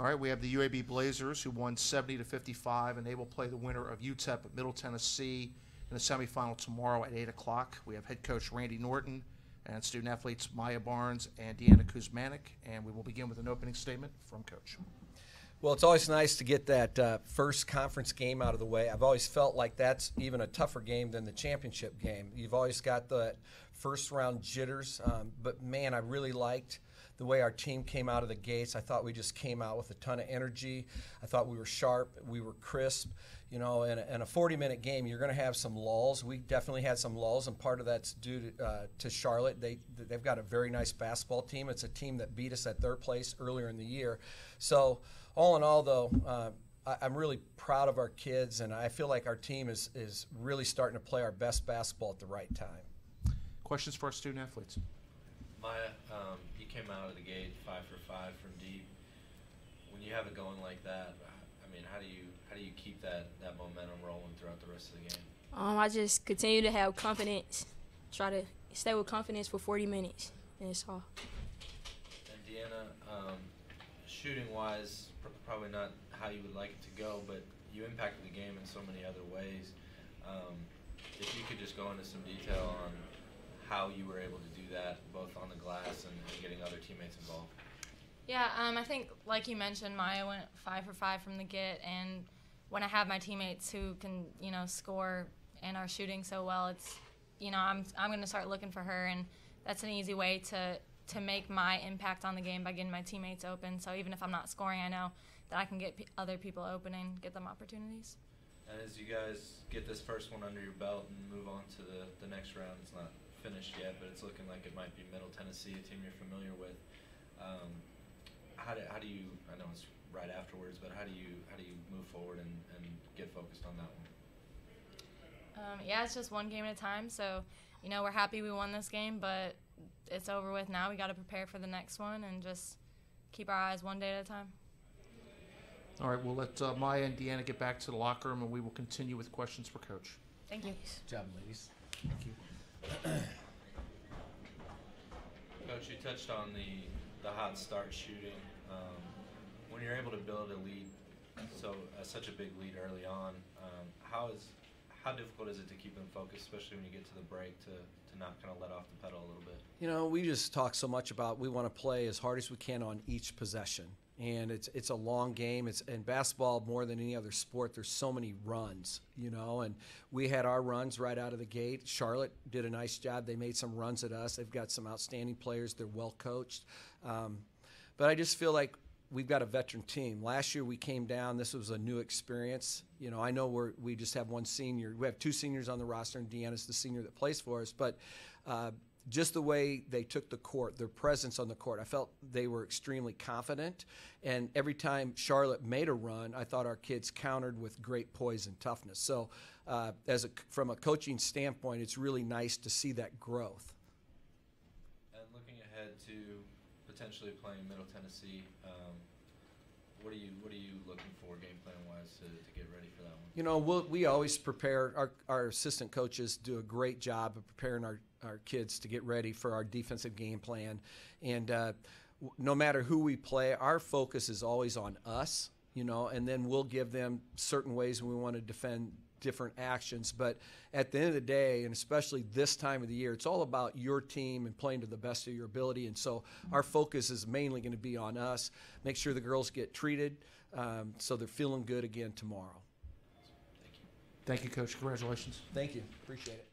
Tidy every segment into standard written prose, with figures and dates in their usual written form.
All right, we have the UAB Blazers who won 70-55, and they will play the winner of UTEP at Middle Tennessee in the semifinal tomorrow at 8 o'clock. We have head coach Randy Norton and student athletes Maya Barnes and Deanna Kuzmanik, and we will begin with an opening statement from Coach. Well, it's always nice to get that first conference game out of the way. I've always felt like that's even a tougher game than the championship game. You've always got the first round jitters, but man, I really liked the way our team came out of the gates. I thought we just came out with a ton of energy. I thought we were sharp, we were crisp. You know, in a 40-minute game, you're going to have some lulls. We definitely had some lulls, and part of that's due to Charlotte. They've got a very nice basketball team. It's a team that beat us at their place earlier in the year. So all in all, though, I'm really proud of our kids, and I feel like our team is really starting to play our best basketball at the right time. Questions for our student athletes? Maya, you came out of the gate 5 for 5 from deep. When you have it going like that, I mean, how do you keep that momentum rolling throughout the rest of the game? I just continue to have confidence, try to stay with confidence for 40 minutes, and it's all. And Deanna, shooting-wise, probably not how you would like it to go, but you impacted the game in so many other ways. If you could just go into some detail on how you were able to do that, both on the glass and getting other teammates involved. Yeah, I think, like you mentioned, Maya went 5 for 5 from the get, and when I have my teammates who can, score and are shooting so well, it's, I'm going to start looking for her, and that's an easy way to make my impact on the game by getting my teammates open. So even if I'm not scoring, I know that I can get other people open and get them opportunities. And as you guys get this first one under your belt and move on to the next round, it's not finished yet, but it's looking like it might be Middle Tennessee, a team you're familiar with. How do you, I know it's right afterwards, but how do you move forward and get focused on that one? Yeah, it's just one game at a time. So, we're happy we won this game, but it's over with now. We got to prepare for the next one and just keep our eyes one day at a time. All right, we'll let Maya and Deanna get back to the locker room, and we will continue with questions for Coach. Thank you. Good job, ladies. Thank you. Coach, you touched on the hot start shooting. When you're able to build a lead, such a big lead early on, how difficult is it to keep them focused, especially when you get to the break, to not kind of let off the pedal a little bit? We just talk so much about we want to play as hard as we can on each possession. And it's a long game. In basketball, more than any other sport, there's so many runs, and we had our runs right out of the gate. Charlotte did a nice job. They made some runs at us. They've got some outstanding players. They're well coached. But I just feel like we've got a veteran team. Last year we came down. This was a new experience. I know we just have one senior. We have two seniors on the roster, and Deanna's the senior that plays for us. But just the way they took the court, their presence on the court, I felt they were extremely confident. And every time Charlotte made a run, I thought our kids countered with great poise and toughness. So from a coaching standpoint, it's really nice to see that growth. And looking ahead to potentially playing Middle Tennessee, what are you looking for game plan wise to get ready for that one? We always prepare. Our assistant coaches do a great job of preparing our kids to get ready for our defensive game plan. And no matter who we play, our focus is always on us, and then we'll give them certain ways we want to defend different actions. But at the end of the day, and especially this time of the year, it's all about your team and playing to the best of your ability. And so our focus is mainly going to be on us. Make sure the girls get treated so they're feeling good again tomorrow. Thank you. Thank you, Coach. Congratulations. Thank you. Appreciate it.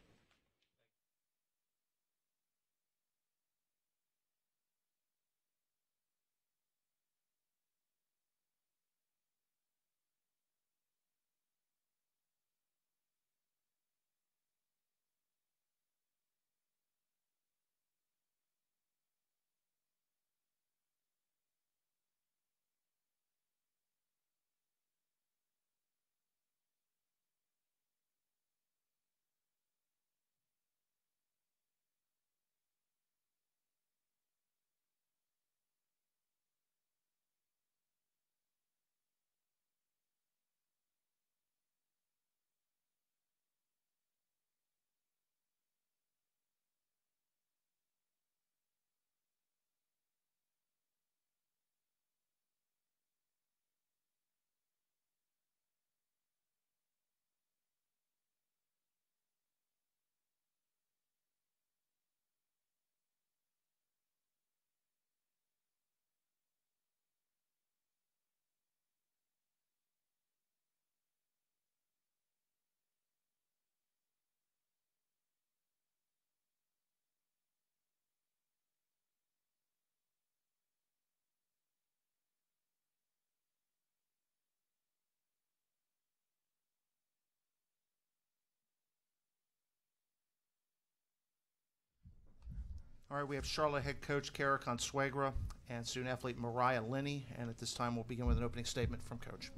All right, we have Charlotte head coach Kara Consuegra and student athlete Mariah Linney. And at this time, we'll begin with an opening statement from Coach.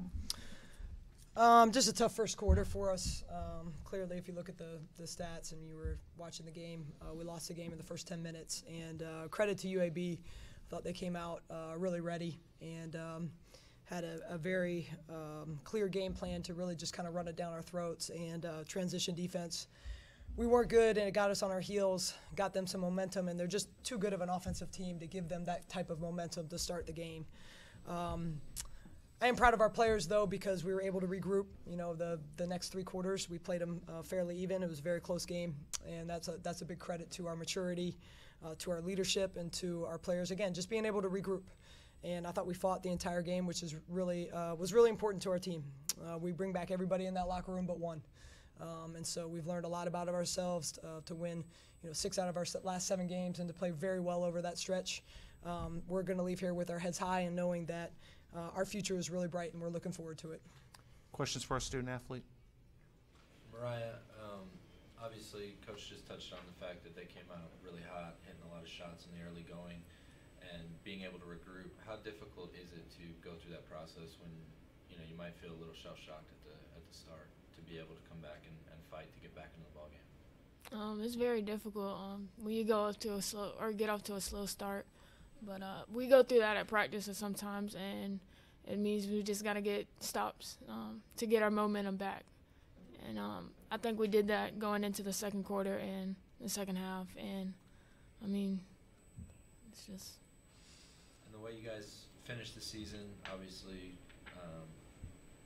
Just a tough first quarter for us. Clearly, if you look at the stats and you were watching the game, we lost the game in the first 10 minutes. And credit to UAB. Thought they came out really ready and had a very clear game plan to really just kind of run it down our throats and transition defense. We weren't good, and it got us on our heels, got them some momentum, and they're just too good of an offensive team to give them that type of momentum to start the game. I am proud of our players, though, because we were able to regroup. You know, the next 3 quarters, we played them fairly even. It was a very close game, and that's a big credit to our maturity, to our leadership, and to our players. Again, just being able to regroup. And I thought we fought the entire game, which is really was really important to our team. We bring back everybody in that locker room but one. And so we've learned a lot about ourselves to win, 6 out of our last 7 games and to play very well over that stretch. We're going to leave here with our heads high and knowing that our future is really bright and we're looking forward to it. Questions for our student athlete? Mariah, obviously, Coach just touched on the fact that they came out really hot, hitting a lot of shots in the early going, and being able to regroup. How difficult is it to go through that process when you might feel a little shell-shocked at the start, to be able to come back and fight to get back into the ballgame? It's very difficult when you go up to a slow or get off to a slow start. But we go through that at practices sometimes, and it means we just got to get stops to get our momentum back. And I think we did that going into the second quarter and the second half. And, I mean, it's just. And the way you guys finished the season, obviously,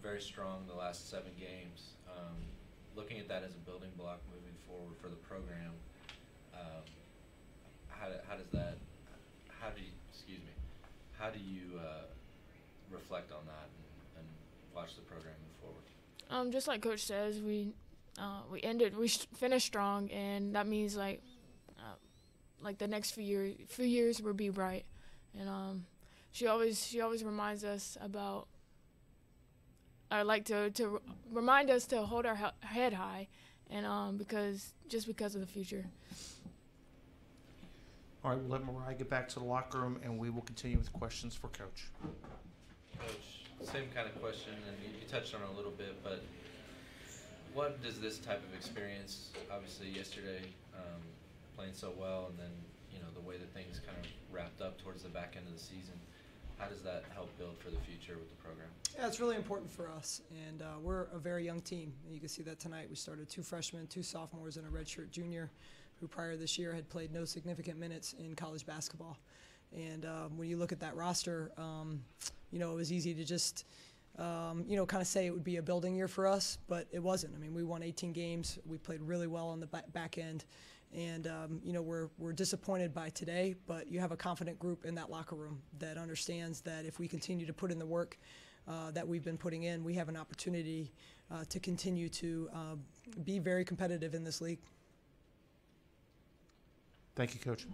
very strong the last 7 games. Looking at that as a building block moving forward for the program, how do you reflect on that and watch the program move forward? Just like Coach says, we finished strong, and that means like the next few years will be bright. And she always reminds us about. I like to remind us to hold our head high, and because of the future. All right, we'll let Mariah get back to the locker room, and we will continue with questions for Coach. Coach, same kind of question, and you touched on it a little bit, but what does this type of experience, obviously yesterday, playing so well, and then the way that things kind of wrapped up towards the back end of the season, how does that help build for the future with the program? Yeah, it's really important for us, and we're a very young team. And you can see that tonight. We started 2 freshmen, 2 sophomores, and a redshirt junior who prior this year had played no significant minutes in college basketball. And when you look at that roster, it was easy to just, kind of say it would be a building year for us, but it wasn't. I mean, we won 18 games. We played really well on the back end. And, we're disappointed by today, but you have a confident group in that locker room that understands that if we continue to put in the work that we've been putting in, we have an opportunity to continue to be very competitive in this league. Thank you, Coach.